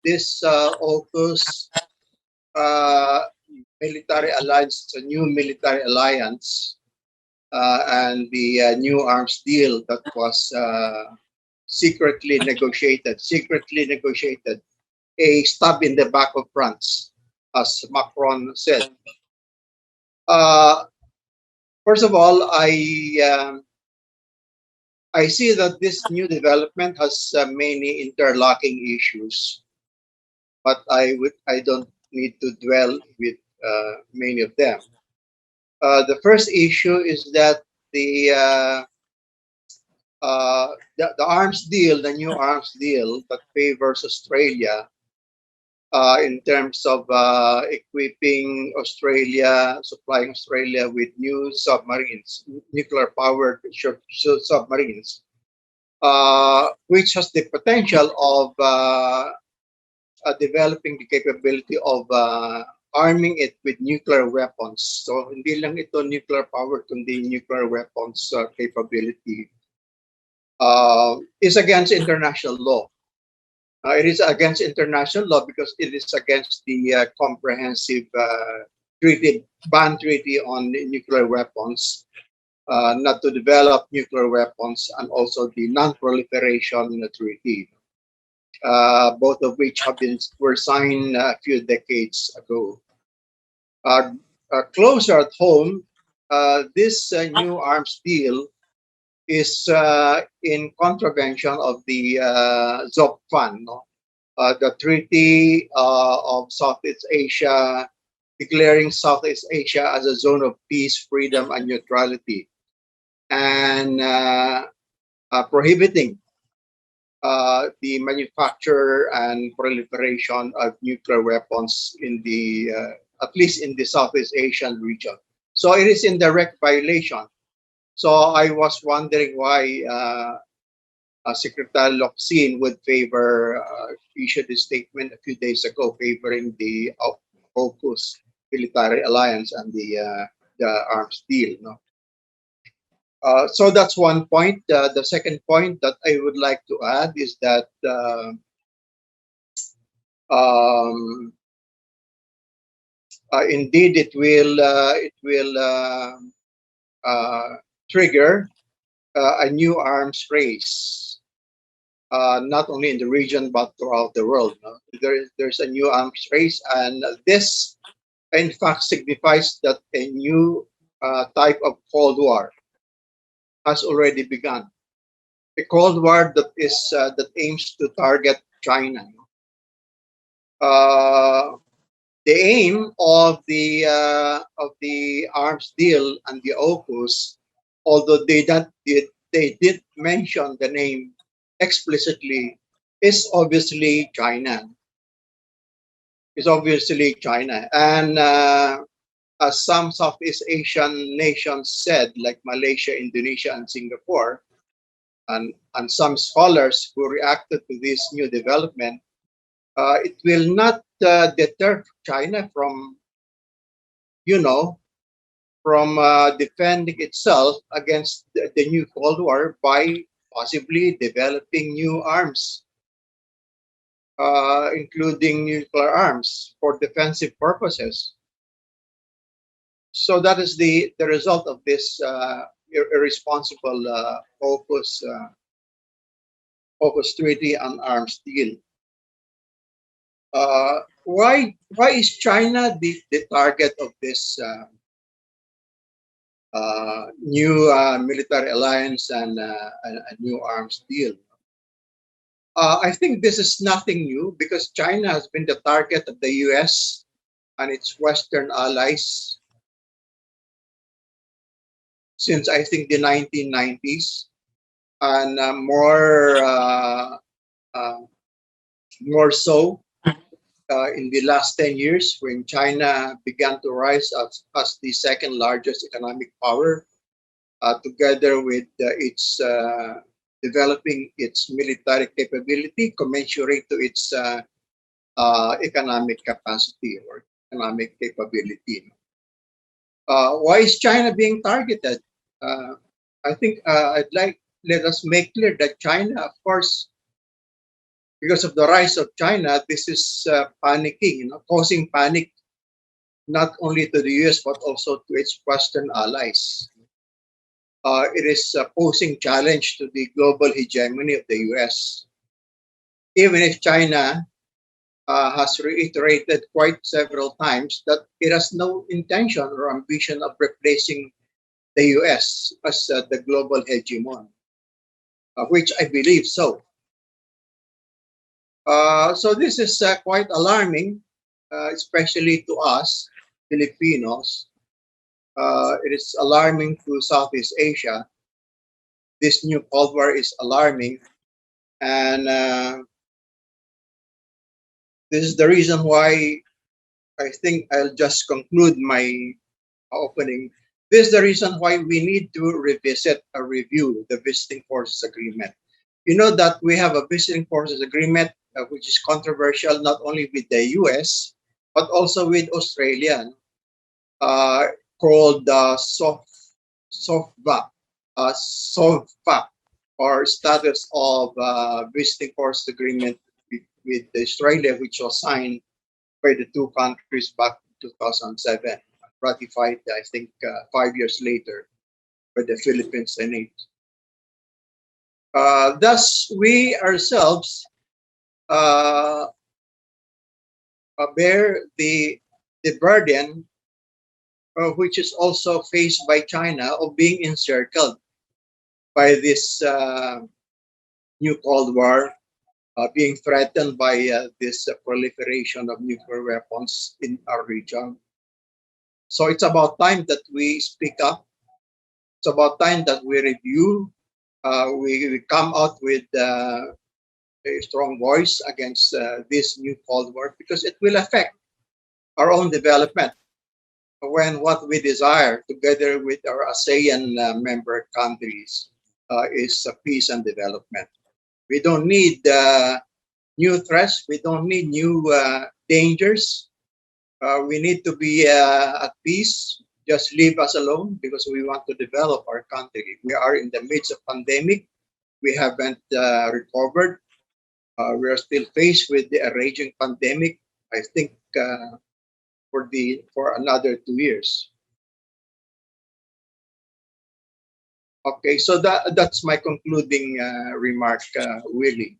this AUKUS military alliance, it's a new military alliance, and the new arms deal that was secretly negotiated, a stab in the back of France, as Macron said. First of all, I see that this new development has many interlocking issues, but I don't need to dwell with many of them. The first issue is that the, uh, the arms deal, the new arms deal that favors Australia in terms of equipping Australia, supplying Australia with new submarines, nuclear-powered submarines, which has the potential of developing the capability of arming it with nuclear weapons. So hindi lang ito nuclear power, kundi nuclear weapons capability is against international law. It is against international law because it is against the comprehensive ban treaty on nuclear weapons, not to develop nuclear weapons, and also the non-proliferation treaty, both of which were signed a few decades ago. Closer at home, this new arms deal is in contravention of the ZOPFAN, no? The Treaty of Southeast Asia, declaring Southeast Asia as a zone of peace, freedom, and neutrality, and prohibiting the manufacture and proliferation of nuclear weapons in the, at least in the Southeast Asian region. So it is in direct violation. So I was wondering why Secretary Locsin would favor, issued a statement a few days ago favoring the AUKUS military alliance and the arms deal. No? So that's one point. The second point that I would like to add is that indeed it will trigger a new arms race, not only in the region but throughout the world. No? There's a new arms race, and this in fact signifies that a new type of Cold War has already begun. A Cold War that is that aims to target China. The aim of the arms deal and the AUKUS, although they did mention the name explicitly, is obviously China. Is obviously China, and as some Southeast Asian nations said, like Malaysia, Indonesia, and Singapore, and some scholars who reacted to this new development, it will not deter China from, from defending itself against the new Cold War by possibly developing new arms, including nuclear arms for defensive purposes. So that is the result of this irresponsible AUKUS treaty on arms deal. Why is China the target of this new military alliance and a new arms deal? I think this is nothing new because China has been the target of the US and its Western allies since I think the 1990s, and more so in the last 10 years when China began to rise as the second largest economic power, together with its developing its military capability commensurate to its economic capacity or economic capability. Why is China being targeted? I think let us make clear that China, of course, Because of the rise of China, this is panicking, causing panic not only to the US but also to its Western allies. It is posing challenge to the global hegemony of the US. Even if China has reiterated quite several times that it has no intention or ambition of replacing the US as the global hegemon, which I believe so. So this is quite alarming, especially to us Filipinos. It is alarming to Southeast Asia. This new Cold War is alarming, and this is the reason why I think I'll just conclude my opening. This is the reason why we need to revisit or review the Visiting Forces Agreement. You know that we have a Visiting Forces Agreement which is controversial not only with the US but also with Australia, uh, called SOFVA, SOFVA, or Status of Visiting Forces Agreement with Australia, which was signed by the two countries back in 2007, ratified, I think, 5 years later by the Philippine Senate. Thus, we ourselves uh, bear the burden, which is also faced by China, of being encircled by this new Cold War, being threatened by this proliferation of nuclear weapons in our region. So it's about time that we speak up. It's about time that we review. We come out with a strong voice against this new Cold War because it will affect our own development when what we desire, together with our ASEAN member countries, is peace and development. We don't need new threats. We don't need new dangers. We need to be at peace. Just leave us alone because we want to develop our country. We are in the midst of pandemic. We haven't recovered. We are still faced with the raging pandemic. I think for another 2 years. Okay, so that's my concluding remark, Willie.